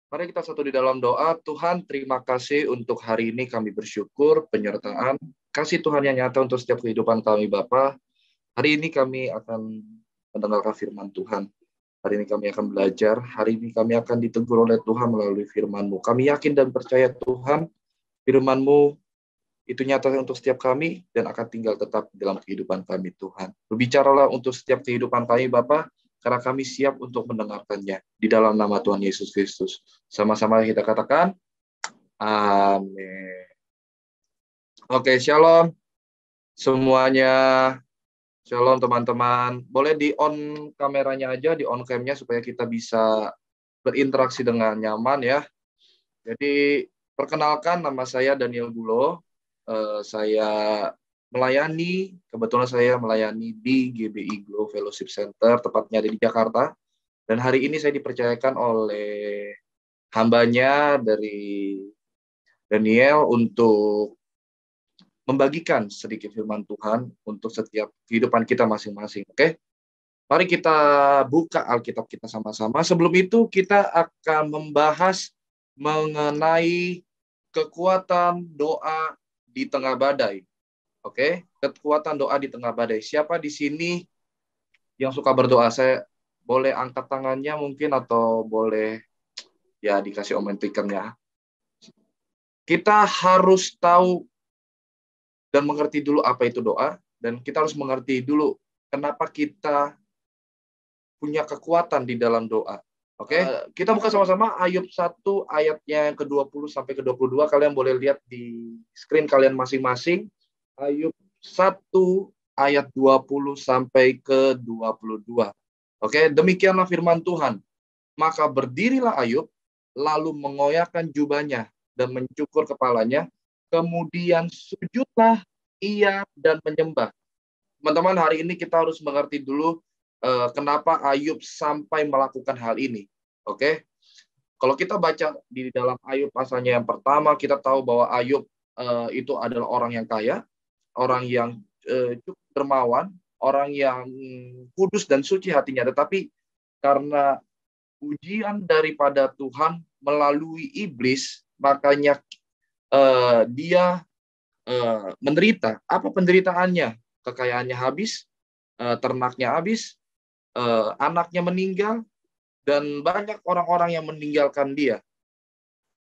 Mari kita satu di dalam doa. Tuhan, terima kasih untuk hari ini kami bersyukur, penyertaan, kasih Tuhan yang nyata untuk setiap kehidupan kami, Bapa. Hari ini kami akan mendengarkan firman Tuhan. Hari ini kami akan belajar, hari ini kami akan ditegur oleh Tuhan melalui firman-Mu. Kami yakin dan percaya Tuhan, firman-Mu itu nyata untuk setiap kami dan akan tinggal tetap dalam kehidupan kami, Tuhan. Berbicaralah untuk setiap kehidupan kami, Bapa, karena kami siap untuk mendengarkannya. Di dalam nama Tuhan Yesus Kristus. Sama-sama kita katakan, amin. Oke, shalom semuanya. Shalom teman-teman. Boleh di-on kameranya aja, di-on cam-nya supaya kita bisa berinteraksi dengan nyaman ya. Jadi, perkenalkan nama saya Daniel Bulo. Saya kebetulan saya melayani di GBI Glow Fellowship Center, tepatnya di Jakarta. Dan hari ini saya dipercayakan oleh hambanya dari Daniel untuk membagikan sedikit firman Tuhan untuk setiap kehidupan kita masing-masing. Oke? Mari kita buka Alkitab kita sama-sama. Sebelum itu kita akan membahas mengenai kekuatan doa di tengah badai. Oke? Kekuatan doa di tengah badai. Siapa di sini yang suka berdoa? Saya boleh angkat tangannya mungkin atau boleh ya dikasih omen-tikernya. Kita harus tahu dan mengerti dulu apa itu doa, dan kita harus mengerti dulu kenapa kita punya kekuatan di dalam doa. Oke, kita buka sama-sama Ayub 1 ayatnya yang ke-20 sampai ke-22. Kalian boleh lihat di screen kalian masing-masing. Ayub 1 ayat 20 sampai ke-22. Oke, demikianlah firman Tuhan. Maka berdirilah Ayub, lalu mengoyakkan jubahnya dan mencukur kepalanya. Kemudian sujudlah ia dan menyembah. Teman-teman, hari ini kita harus mengerti dulu kenapa Ayub sampai melakukan hal ini. Oke? Kalau kita baca di dalam Ayub pasalnya yang pertama, kita tahu bahwa Ayub itu adalah orang yang kaya, orang yang cukup dermawan, orang yang kudus dan suci hatinya. Tetapi karena ujian daripada Tuhan melalui iblis, makanya dia menderita. Apa penderitaannya? Kekayaannya habis, ternaknya habis, anaknya meninggal, dan banyak orang-orang yang meninggalkan dia.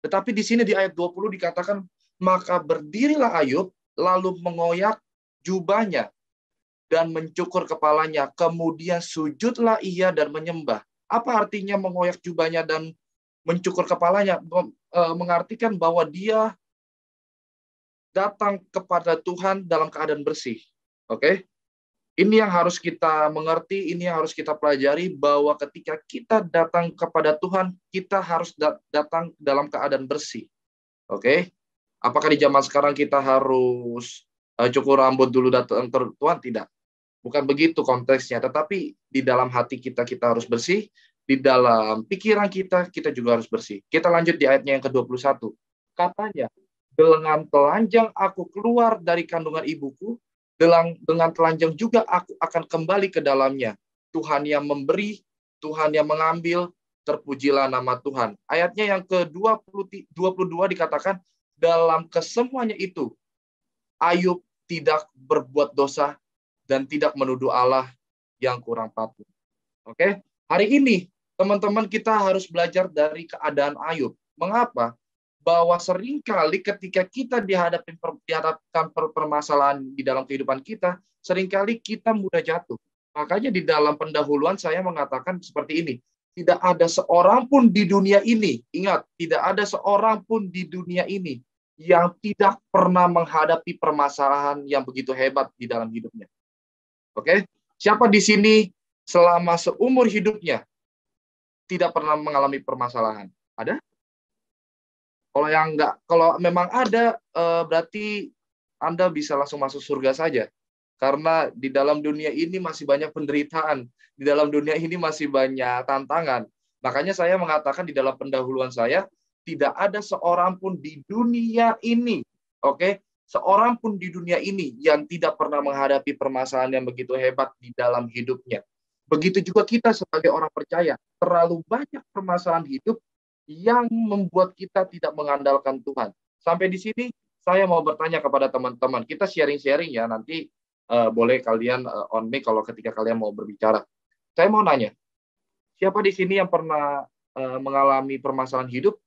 Tetapi di sini di ayat 20 dikatakan, maka berdirilah Ayub, lalu mengoyak jubahnya dan mencukur kepalanya, kemudian sujudlah ia dan menyembah. Apa artinya mengoyak jubahnya dan mencukur kepalanya? Mengartikan bahwa dia datang kepada Tuhan dalam keadaan bersih. Oke? Ini yang harus kita mengerti, ini yang harus kita pelajari, bahwa ketika kita datang kepada Tuhan, kita harus datang dalam keadaan bersih. Oke? Apakah di zaman sekarang kita harus cukur rambut dulu datang ke Tuhan? Tidak. Bukan begitu konteksnya, tetapi di dalam hati kita harus bersih, di dalam pikiran kita juga harus bersih. Kita lanjut di ayatnya yang ke-21. Katanya, dengan telanjang aku keluar dari kandungan ibuku, dengan telanjang juga aku akan kembali ke dalamnya. Tuhan yang memberi, Tuhan yang mengambil, terpujilah nama Tuhan. Ayatnya yang ke-22 dikatakan, dalam kesemuanya itu, Ayub tidak berbuat dosa dan tidak menuduh Allah yang kurang patuh. Oke? Hari ini, teman-teman, kita harus belajar dari keadaan Ayub. Mengapa? Bahwa seringkali ketika kita dihadapkan permasalahan di dalam kehidupan kita, seringkali kita mudah jatuh. Makanya di dalam pendahuluan saya mengatakan seperti ini, tidak ada seorang pun di dunia ini, ingat, tidak ada seorang pun di dunia ini yang tidak pernah menghadapi permasalahan yang begitu hebat di dalam hidupnya. Oke? Siapa di sini selama seumur hidupnya tidak pernah mengalami permasalahan? Ada? Kalau yang enggak, kalau memang ada, berarti Anda bisa langsung masuk surga saja. Karena di dalam dunia ini masih banyak penderitaan. Di dalam dunia ini masih banyak tantangan. Makanya saya mengatakan di dalam pendahuluan saya, tidak ada seorang pun di dunia ini, oke? Seorang pun di dunia ini yang tidak pernah menghadapi permasalahan yang begitu hebat di dalam hidupnya. Begitu juga kita sebagai orang percaya, terlalu banyak permasalahan hidup yang membuat kita tidak mengandalkan Tuhan. Sampai di sini saya mau bertanya kepada teman-teman. Kita sharing-sharing ya, nanti boleh kalian on mic kalau ketika kalian mau berbicara. Saya mau nanya, siapa di sini yang pernah mengalami permasalahan hidup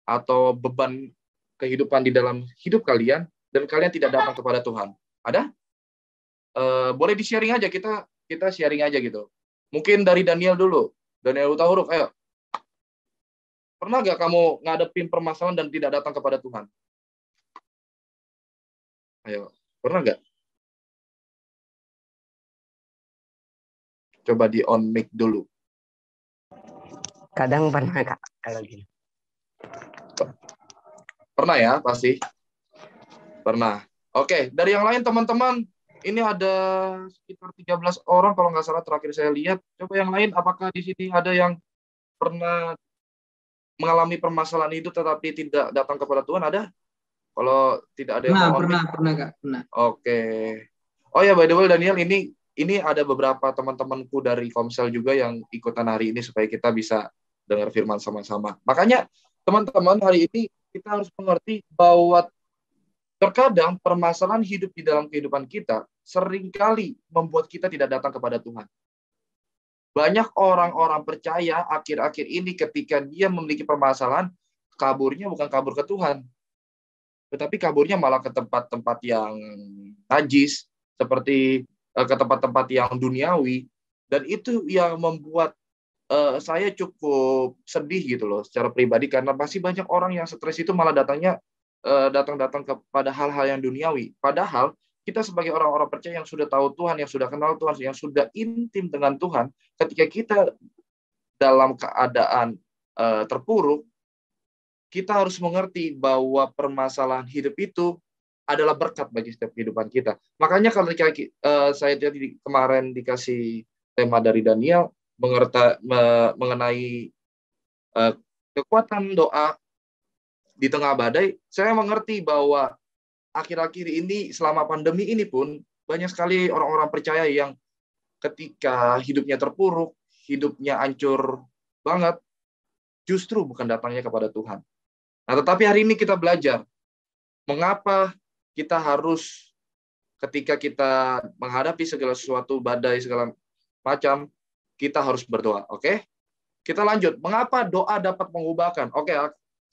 atau beban kehidupan di dalam hidup kalian dan kalian tidak datang kepada Tuhan? Ada? Boleh di-sharing aja, kita sharing aja gitu. Mungkin dari Daniel dulu. Daniel Huruf, ayo. Pernah gak kamu ngadepin permasalahan dan tidak datang kepada Tuhan? Ayo, pernah gak? Coba di on mic dulu. Kadang pernah Kak, kalau gini. Pernah ya, pasti? Pernah. Oke, dari yang lain teman-teman, ini ada sekitar 13 orang kalau nggak salah terakhir saya lihat. Coba yang lain, apakah di sini ada yang pernah mengalami permasalahan itu tetapi tidak datang kepada Tuhan? Ada? Kalau tidak ada yang mau on mic? Pernah Kak, pernah. Oke. Oh ya, by the way Daniel, ini ada beberapa teman-temanku dari Komsel juga yang ikutan hari ini supaya kita bisa dengar firman sama-sama. Makanya teman-teman, hari ini kita harus mengerti bahwa terkadang permasalahan hidup di dalam kehidupan kita seringkali membuat kita tidak datang kepada Tuhan. Banyak orang-orang percaya akhir-akhir ini ketika dia memiliki permasalahan, kaburnya bukan kabur ke Tuhan, tetapi kaburnya malah ke tempat-tempat yang najis, seperti ke tempat-tempat yang duniawi, dan itu yang membuat saya cukup sedih gitu loh secara pribadi, karena masih banyak orang yang stres itu malah datang kepada hal-hal yang duniawi. Padahal kita sebagai orang-orang percaya yang sudah tahu Tuhan, yang sudah kenal Tuhan, yang sudah intim dengan Tuhan, ketika kita dalam keadaan terpuruk, kita harus mengerti bahwa permasalahan hidup itu adalah berkat bagi setiap kehidupan kita. Makanya kalau saya tadi kemarin dikasih tema dari Daniel mengenai kekuatan doa di tengah badai, saya mengerti bahwa akhir-akhir ini selama pandemi ini pun banyak sekali orang-orang percaya yang ketika hidupnya terpuruk, hidupnya hancur banget, justru bukan datangnya kepada Tuhan. Nah, tetapi hari ini kita belajar mengapa kita harus ketika kita menghadapi segala sesuatu, badai segala macam, kita harus berdoa. Oke? Kita lanjut. Mengapa doa dapat mengubahkan? Oke,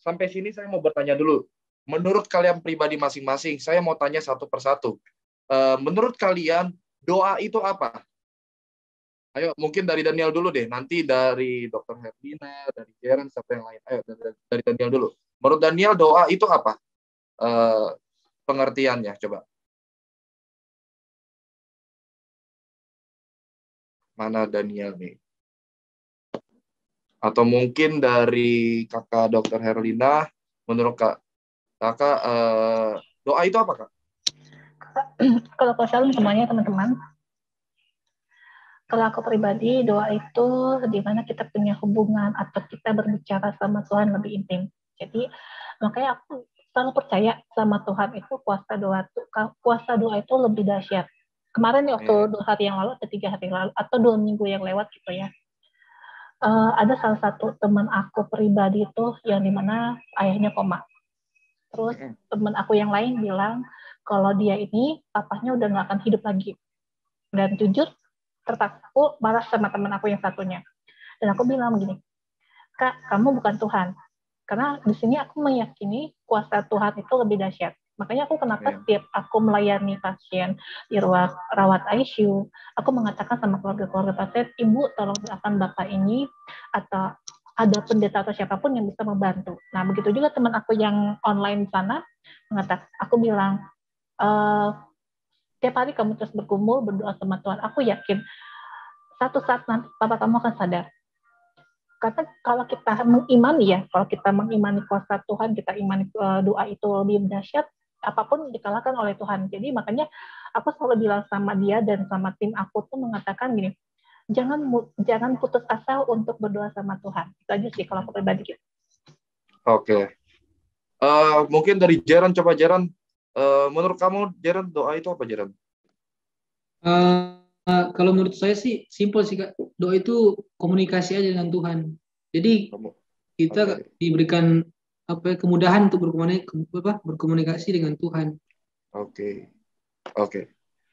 sampai sini saya mau bertanya dulu. Menurut kalian pribadi masing-masing, saya mau tanya satu persatu. Menurut kalian, doa itu apa? Ayo, mungkin dari Daniel dulu deh. Nanti dari Dr. Herlina, dari Jaren, siapa yang lain. Ayo, dari Daniel dulu. Menurut Daniel, doa itu apa? Pengertiannya, coba. Mana Daniel nih? Atau mungkin dari kakak Dr. Herlina, menurut kakak, doa itu apa, Kak? Kalau shalom semuanya teman-teman, kalau aku pribadi, doa itu di mana kita punya hubungan atau kita berbicara sama Tuhan lebih intim. Jadi makanya aku selalu percaya sama Tuhan itu kuasa doa itu lebih dahsyat. Kemarin waktu 2 hari yang lalu atau 3 hari lalu atau 2 minggu yang lewat gitu ya, ada salah satu teman aku pribadi itu yang dimana ayahnya koma. Terus teman aku yang lain bilang kalau dia ini papahnya udah nggak akan hidup lagi. Dan jujur, aku marah sama teman aku yang satunya. Dan aku bilang begini, Kak, kamu bukan Tuhan. Karena di sini aku meyakini kuasa Tuhan itu lebih dahsyat. Makanya aku kenapa setiap aku melayani pasien di ruang rawat ICU, aku mengatakan sama keluarga-keluarga pasien, Ibu tolong doakan Bapak ini, atau ada pendeta atau siapapun yang bisa membantu. Nah, begitu juga teman aku yang online sana, aku bilang, tiap hari kamu terus bergumul, berdoa sama Tuhan, aku yakin satu saat nanti Bapak kamu akan sadar. Karena kalau kita mengimani kuasa Tuhan, kita imani doa itu lebih dahsyat, apapun dikalahkan oleh Tuhan. Jadi makanya aku selalu bilang sama dia dan sama tim aku tuh mengatakan gini, jangan putus asa untuk berdoa sama Tuhan. Itu aja sih kalau aku pribadi gitu. Oke. Mungkin dari Jaren, coba Jaren, menurut kamu Jaren, doa itu apa Jaren? Kalau menurut saya sih simpel sih Kak. Doa itu komunikasi aja dengan Tuhan. Jadi kita diberikan kemudahan untuk berkomunikasi dengan Tuhan. Oke.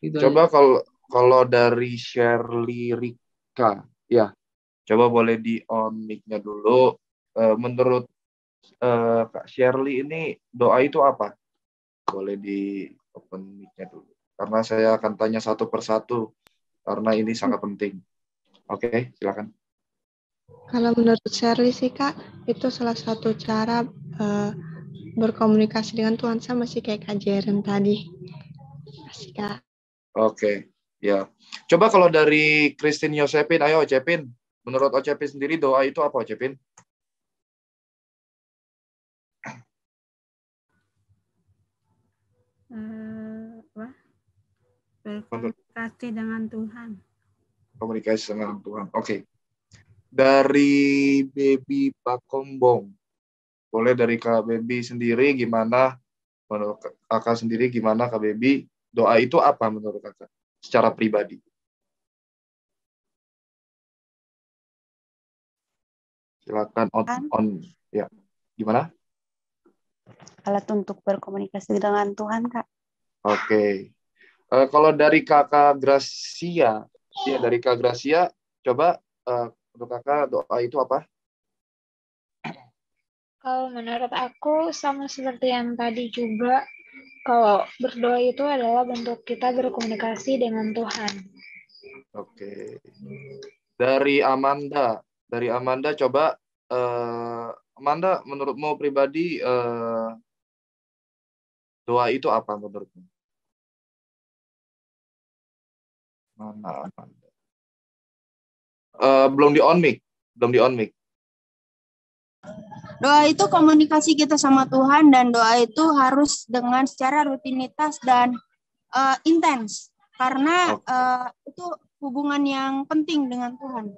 Gitu Coba aja. kalau dari Shirley Rika, ya, coba boleh di on mic-nya dulu. Menurut Kak Shirley ini doa itu apa? Boleh di open mic-nya dulu. Karena saya akan tanya satu persatu karena ini sangat penting. Oke, silakan. Kalau menurut Shirley sih Kak, itu salah satu cara berkomunikasi dengan Tuhan, sama sih kayak Kak Jeren tadi. Makasih Kak. Oke, ya. Coba kalau dari Christine Yosepin, ayo Cepin. Menurut Ocepin sendiri doa itu apa Ocepin? Berkomunikasi dengan Tuhan. Komunikasi dengan Tuhan. Oke. Dari Baby Pakombong. Boleh dari Kak Baby sendiri gimana? Menurut Kakak sendiri gimana Kak Baby? Doa itu apa menurut Kakak? Secara pribadi. Silakan on. Ya. Gimana? Alat untuk berkomunikasi dengan Tuhan, Kak. Oke. Kalau dari Kakak Gracia, ya dari Kak Gracia, coba untuk Kakak doa itu apa? Kalau menurut aku sama seperti yang tadi juga, kalau berdoa itu adalah bentuk kita berkomunikasi dengan Tuhan. Oke. Dari Amanda coba Amanda, menurutmu pribadi doa itu apa menurutmu? Mana Amanda? Belum di on mic. Doa itu komunikasi kita sama Tuhan, dan doa itu harus dengan secara rutinitas dan intens, karena itu hubungan yang penting dengan Tuhan.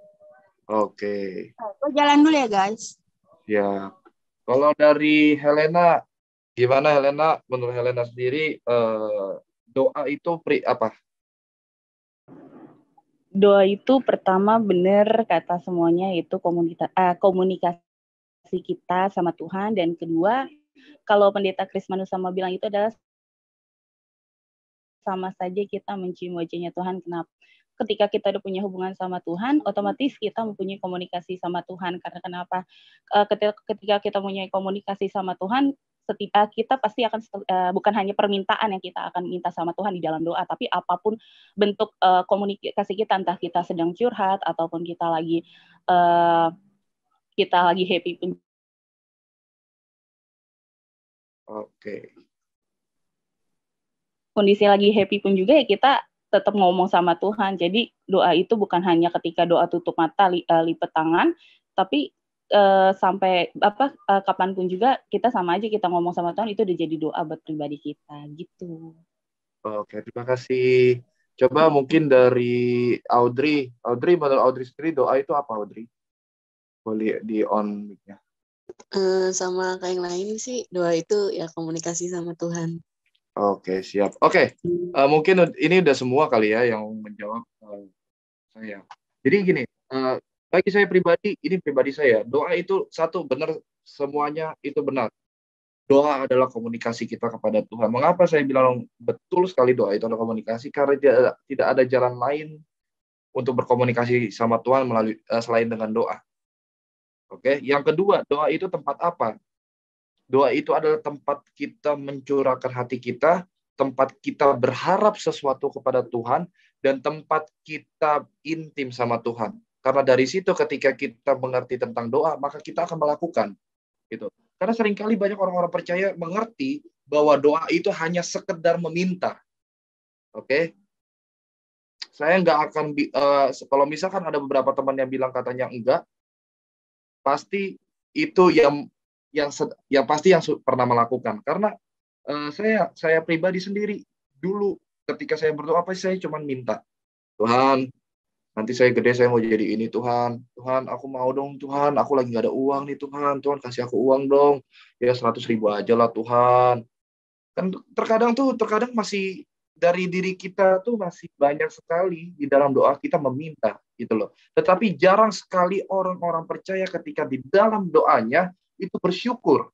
Oke. Aku jalan dulu ya guys. Ya. Kalau dari Helena, gimana Helena? Menurut Helena sendiri doa itu apa? Doa itu pertama benar kata semuanya itu komunikasi kita sama Tuhan, dan kedua kalau pendeta Kris Manusama bilang itu adalah sama saja kita mencium wajahnya Tuhan. Kenapa? Ketika kita udah punya hubungan sama Tuhan, otomatis kita mempunyai komunikasi sama Tuhan. Karena kenapa? Ketika kita mempunyai komunikasi sama Tuhan, kita pasti akan bukan hanya permintaan yang kita akan minta sama Tuhan di dalam doa, tapi apapun bentuk komunikasi kita, entah kita sedang curhat ataupun kita lagi happy pun. Oke. Kondisi lagi happy pun juga ya kita tetap ngomong sama Tuhan. Jadi doa itu bukan hanya ketika doa tutup mata, lipat tangan, tapi sampai kapanpun juga kita sama aja kita ngomong sama Tuhan, itu udah jadi doa buat pribadi kita gitu. Oke, terima kasih. Coba mungkin dari Audrey. Menurut Audrey sendiri doa itu apa Audrey? Boleh di on mic-nya. Sama kayak yang lain sih, doa itu ya komunikasi sama Tuhan. Oke, siap. Oke, mungkin ini udah semua kali ya yang menjawab saya. Jadi gini, bagi saya pribadi, ini pribadi saya, doa itu satu benar, semuanya itu benar. Doa adalah komunikasi kita kepada Tuhan. Mengapa saya bilang betul sekali doa itu adalah komunikasi? Karena tidak ada jalan lain untuk berkomunikasi sama Tuhan melalui selain dengan doa. Oke, yang kedua, doa itu tempat apa? Doa itu adalah tempat kita mencurahkan hati kita, tempat kita berharap sesuatu kepada Tuhan, dan tempat kita intim sama Tuhan. Karena dari situ ketika kita mengerti tentang doa, maka kita akan melakukan. Gitu. Karena seringkali banyak orang-orang percaya mengerti bahwa doa itu hanya sekedar meminta. Oke? Saya nggak akan, kalau misalkan ada beberapa teman yang bilang katanya enggak, pasti itu yang pasti yang pernah melakukan. Karena saya pribadi sendiri dulu ketika saya berdoa apa saya cuma minta, Tuhan nanti saya gede saya mau jadi ini, Tuhan aku mau dong, Tuhan aku lagi nggak ada uang nih, Tuhan kasih aku uang dong ya 100.000 aja lah Tuhan. Kan terkadang masih dari diri kita tuh masih banyak sekali di dalam doa kita meminta, gitu loh. Tetapi jarang sekali orang-orang percaya ketika di dalam doanya itu bersyukur.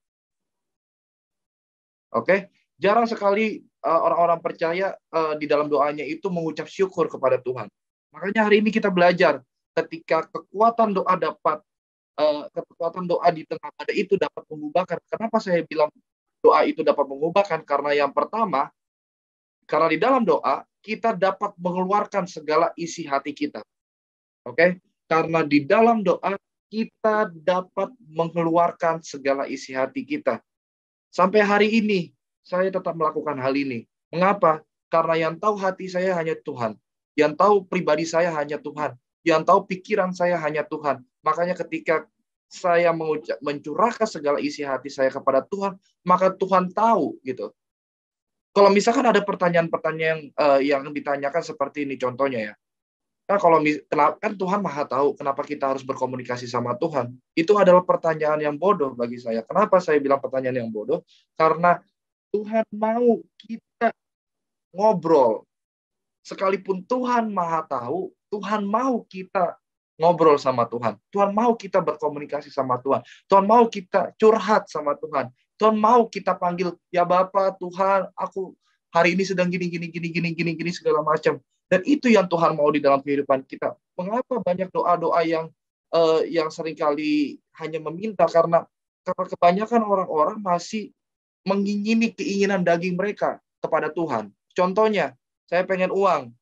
Oke, jarang sekali orang-orang percaya di dalam doanya itu mengucap syukur kepada Tuhan. Makanya hari ini kita belajar ketika kekuatan doa di tengah badai itu dapat mengubahkan. Kenapa saya bilang doa itu dapat mengubahkan? Karena yang pertama, karena di dalam doa kita dapat mengeluarkan segala isi hati kita. Oke? Karena di dalam doa kita dapat mengeluarkan segala isi hati kita. Sampai hari ini saya tetap melakukan hal ini. Mengapa? Karena yang tahu hati saya hanya Tuhan. Yang tahu pribadi saya hanya Tuhan. Yang tahu pikiran saya hanya Tuhan. Makanya ketika saya mencurahkan segala isi hati saya kepada Tuhan, maka Tuhan tahu gitu. Kalau misalkan ada pertanyaan-pertanyaan yang ditanyakan seperti ini contohnya ya. Nah, kan Tuhan Maha tahu kenapa kita harus berkomunikasi sama Tuhan. Itu adalah pertanyaan yang bodoh bagi saya. Kenapa saya bilang pertanyaan yang bodoh? Karena Tuhan mau kita ngobrol. Sekalipun Tuhan Maha tahu, Tuhan mau kita ngobrol sama Tuhan. Tuhan mau kita berkomunikasi sama Tuhan. Tuhan mau kita curhat sama Tuhan. Tuhan mau kita panggil, ya Bapak, Tuhan, aku hari ini sedang gini segala macam. Dan itu yang Tuhan mau di dalam kehidupan kita. Mengapa banyak doa-doa yang seringkali hanya meminta karena kebanyakan orang-orang masih mengingini keinginan daging mereka kepada Tuhan. Contohnya, saya pengen uang.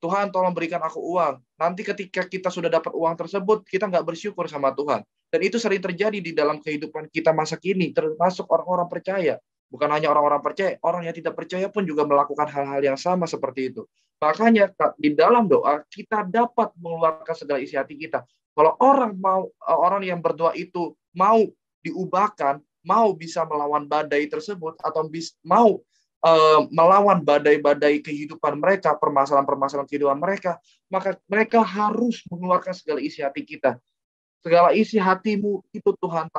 Tuhan tolong berikan aku uang. Nanti ketika kita sudah dapat uang tersebut, kita nggak bersyukur sama Tuhan. Dan itu sering terjadi di dalam kehidupan kita masa kini, termasuk orang-orang percaya. Bukan hanya orang-orang percaya, orang yang tidak percaya pun juga melakukan hal-hal yang sama seperti itu. Makanya di dalam doa kita dapat mengeluarkan segala isi hati kita. Kalau orang yang berdoa itu mau diubahkan, mau bisa melawan badai tersebut atau mau melawan badai-badai kehidupan mereka, permasalahan-permasalahan kehidupan mereka, maka mereka harus mengeluarkan segala isi hati kita. Segala isi hatimu itu Tuhan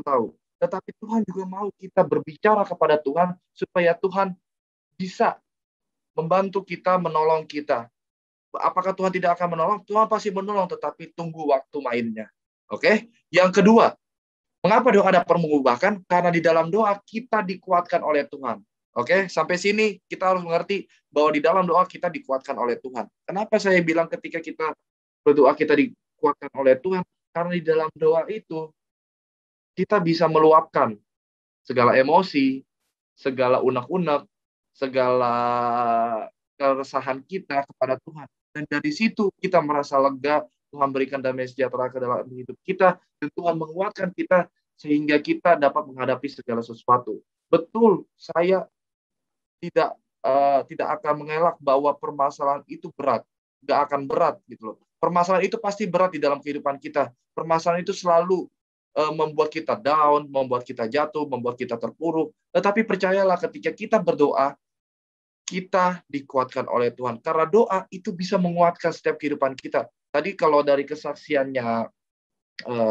tahu. Tetapi Tuhan juga mau kita berbicara kepada Tuhan supaya Tuhan bisa membantu kita, menolong kita. Apakah Tuhan tidak akan menolong? Tuhan pasti menolong, tetapi tunggu waktu mainnya. Oke? Yang kedua, mengapa doa dapat mengubahkan? Karena di dalam doa kita dikuatkan oleh Tuhan. Oke? Sampai sini kita harus mengerti bahwa di dalam doa kita dikuatkan oleh Tuhan. Kenapa saya bilang ketika kita berdoa kita dikuatkan oleh Tuhan? Karena di dalam doa itu kita bisa meluapkan segala emosi, segala unek-unek, segala keresahan kita kepada Tuhan. Dan dari situ kita merasa lega, Tuhan berikan damai sejahtera ke dalam hidup kita, dan Tuhan menguatkan kita sehingga kita dapat menghadapi segala sesuatu. Betul, saya tidak akan mengelak bahwa permasalahan itu berat. Nggak akan berat gitu loh. Permasalahan itu pasti berat di dalam kehidupan kita. Permasalahan itu selalu membuat kita down, membuat kita jatuh, membuat kita terpuruk. Tetapi percayalah ketika kita berdoa, kita dikuatkan oleh Tuhan. Karena doa itu bisa menguatkan setiap kehidupan kita. Tadi kalau dari kesaksiannya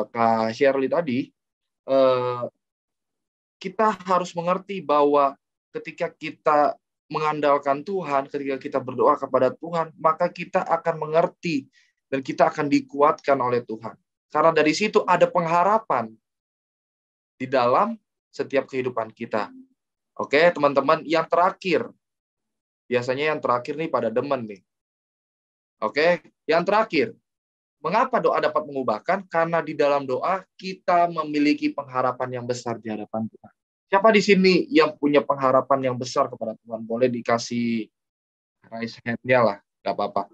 Kak Shirley tadi, kita harus mengerti bahwa ketika kita mengandalkan Tuhan, ketika kita berdoa kepada Tuhan, maka kita akan mengerti dan kita akan dikuatkan oleh Tuhan. Karena dari situ ada pengharapan di dalam setiap kehidupan kita. Oke, teman-teman, yang terakhir. Biasanya yang terakhir nih pada demen nih. Oke, yang terakhir. Mengapa doa dapat mengubahkan? Karena di dalam doa kita memiliki pengharapan yang besar di hadapan Tuhan. Siapa di sini yang punya pengharapan yang besar kepada Tuhan? Boleh dikasih raise hand-nya lah, nggak apa-apa.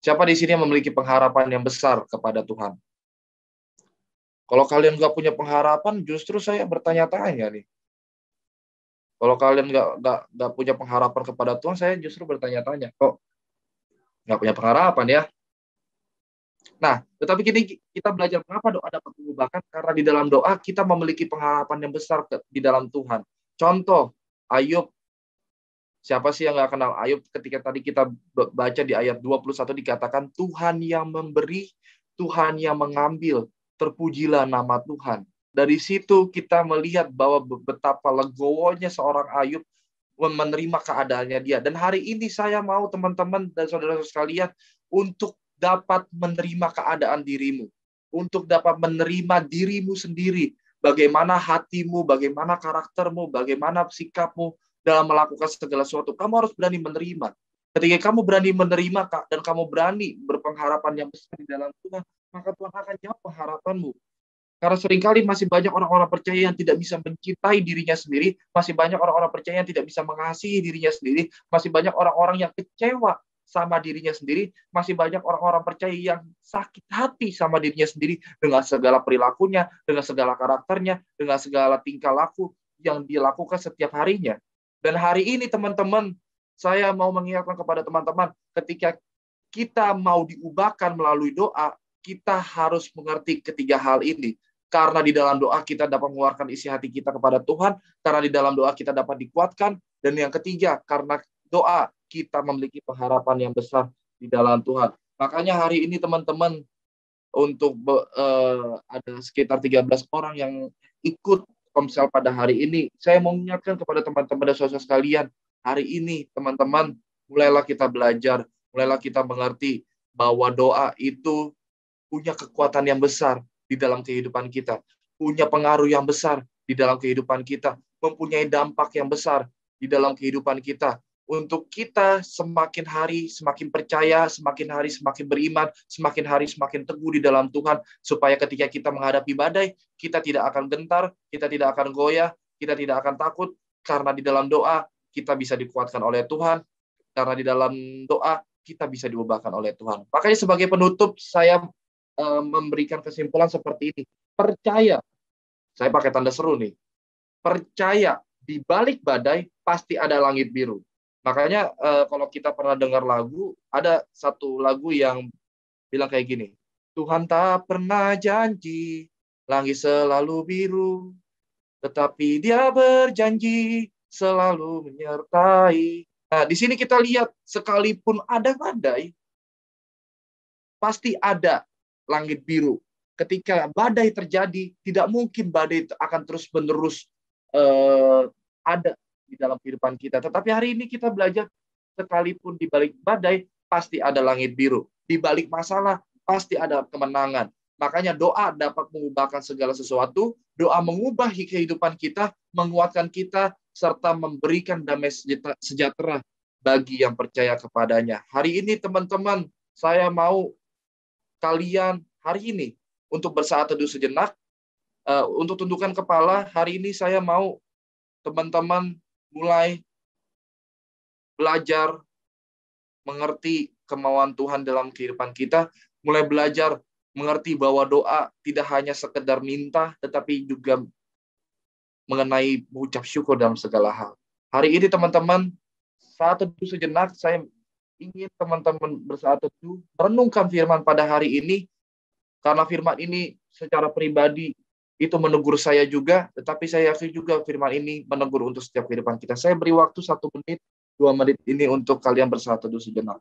Siapa di sini yang memiliki pengharapan yang besar kepada Tuhan? Kalau kalian nggak punya pengharapan, justru saya bertanya-tanya nih. Kalau kalian nggak punya pengharapan kepada Tuhan, saya justru bertanya-tanya. Kok nggak punya pengharapan ya? Nah, tetapi kita belajar mengapa doa dapat mengubahkan, karena di dalam doa kita memiliki pengharapan yang besar di dalam Tuhan. Contoh, Ayub. Siapa sih yang nggak kenal Ayub? Ketika tadi kita baca di ayat 21 dikatakan, Tuhan yang memberi, Tuhan yang mengambil. Terpujilah nama Tuhan. Dari situ kita melihat bahwa betapa legowonya seorang Ayub menerima keadaannya dia. Dan hari ini saya mau teman-teman dan saudara-saudara sekalian untuk dapat menerima keadaan dirimu, untuk dapat menerima dirimu sendiri, bagaimana hatimu, bagaimana karaktermu, bagaimana sikapmu dalam melakukan segala sesuatu. Kamu harus berani menerima. Ketika kamu berani menerima dan kamu berani berpengharapan yang besar di dalam Tuhan, maka Tuhan akan jawab pengharapanmu. Karena seringkali masih banyak orang-orang percaya yang tidak bisa mencintai dirinya sendiri, masih banyak orang-orang percaya yang tidak bisa mengasihi dirinya sendiri, masih banyak orang-orang yang kecewa sama dirinya sendiri, masih banyak orang-orang percaya yang sakit hati sama dirinya sendiri dengan segala perilakunya, dengan segala karakternya, dengan segala tingkah laku yang dilakukan setiap harinya. Dan hari ini teman-teman, saya mau mengingatkan kepada teman-teman, ketika kita mau diubahkan melalui doa, kita harus mengerti ketiga hal ini. Karena di dalam doa kita dapat mengeluarkan isi hati kita kepada Tuhan, karena di dalam doa kita dapat dikuatkan, dan yang ketiga, karena doa kita memiliki pengharapan yang besar di dalam Tuhan. Makanya hari ini teman-teman, untuk ada sekitar 13 orang yang ikut Komsel pada hari ini, saya mau mengingatkan kepada teman-teman dan saudara sekalian, hari ini teman-teman, mulailah kita belajar, mulailah kita mengerti bahwa doa itu punya kekuatan yang besar di dalam kehidupan kita, punya pengaruh yang besar di dalam kehidupan kita, mempunyai dampak yang besar di dalam kehidupan kita. Untuk kita semakin hari semakin percaya, semakin hari semakin beriman, semakin hari semakin teguh di dalam Tuhan, supaya ketika kita menghadapi badai, kita tidak akan gentar, kita tidak akan goyah, kita tidak akan takut, karena di dalam doa kita bisa dikuatkan oleh Tuhan, karena di dalam doa kita bisa diubahkan oleh Tuhan. Makanya sebagai penutup, saya memberikan kesimpulan seperti ini. Percaya, saya pakai tanda seru nih, percaya di balik badai pasti ada langit biru. Makanya kalau kita pernah dengar lagu, ada satu lagu yang bilang kayak gini, Tuhan tak pernah janji langit selalu biru, tetapi Dia berjanji selalu menyertai. Nah, di sini kita lihat, sekalipun ada badai, pasti ada langit biru. Ketika badai terjadi, tidak mungkin badai akan terus-menerus ada di dalam kehidupan kita. Tetapi hari ini kita belajar, sekalipun di balik badai, pasti ada langit biru. Di balik masalah, pasti ada kemenangan. Makanya doa dapat mengubahkan segala sesuatu, doa mengubah kehidupan kita, menguatkan kita, serta memberikan damai sejahtera bagi yang percaya kepadanya. Hari ini teman-teman, saya mau kalian hari ini untuk bersaat teduh sejenak, untuk tundukkan kepala. Hari ini saya mau teman-teman mulai belajar mengerti kemauan Tuhan dalam kehidupan kita, mulai belajar mengerti bahwa doa tidak hanya sekedar minta, tetapi juga mengenai mengucap syukur dalam segala hal. Hari ini teman-teman, saat teduh sejenak, saya ingin teman-teman bersaat teduh, merenungkan firman pada hari ini, karena firman ini secara pribadi itu menegur saya juga, tetapi saya yakin juga firman ini menegur untuk setiap kehidupan kita. Saya beri waktu 1 menit, 2 menit ini untuk kalian bersaat teduh sejenak.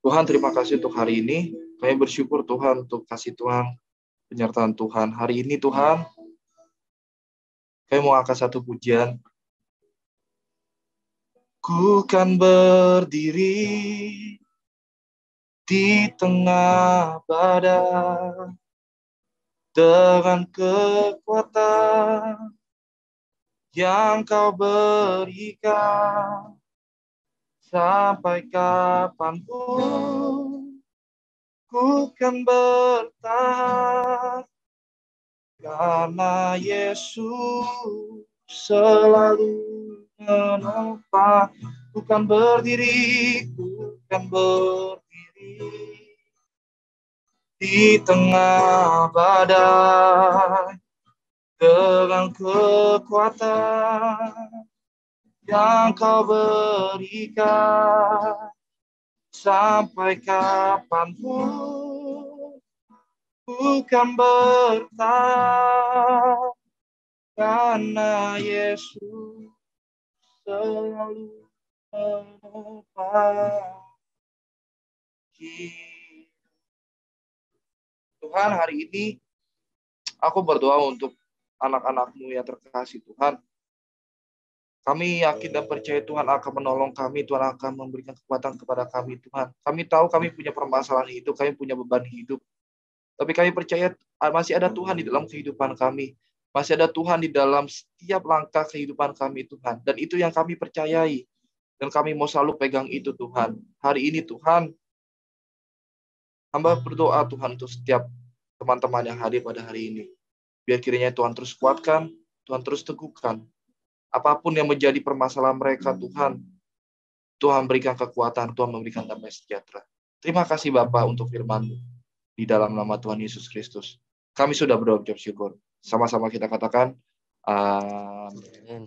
Tuhan, terima kasih untuk hari ini. Kami bersyukur Tuhan untuk kasih Tuhan, penyertaan Tuhan. Hari ini Tuhan, kami mau angkat satu pujian. Ku kan berdiri di tengah badai dengan kekuatan yang Kau berikan. Sampai kapanpun ku kan bertahan karena Yesus selalu menopang. Ku kan berdiri di tengah badai dengan kekuatan yang kau berikan. Sampai kapanpun ku kan bertahan karena Yesus selalu menopang. Tuhan, hari ini aku berdoa untuk anak-anak-Mu yang terkasih Tuhan. Kami yakin dan percaya Tuhan akan menolong kami, Tuhan akan memberikan kekuatan kepada kami, Tuhan. Kami tahu kami punya permasalahan hidup, kami punya beban hidup. Tapi kami percaya masih ada Tuhan di dalam kehidupan kami. Masih ada Tuhan di dalam setiap langkah kehidupan kami, Tuhan. Dan itu yang kami percayai. Dan kami mau selalu pegang itu, Tuhan. Hari ini, Tuhan, hamba berdoa, Tuhan, untuk setiap teman-teman yang hadir pada hari ini. Biar kiranya Tuhan terus kuatkan, Tuhan terus teguhkan. Apapun yang menjadi permasalahan mereka, Tuhan berikan kekuatan, Tuhan memberikan damai sejahtera. Terima kasih Bapa untuk firman-Mu. Di dalam nama Tuhan Yesus Kristus. Kami sudah berdoa ucap syukur. Sama-sama kita katakan, amin.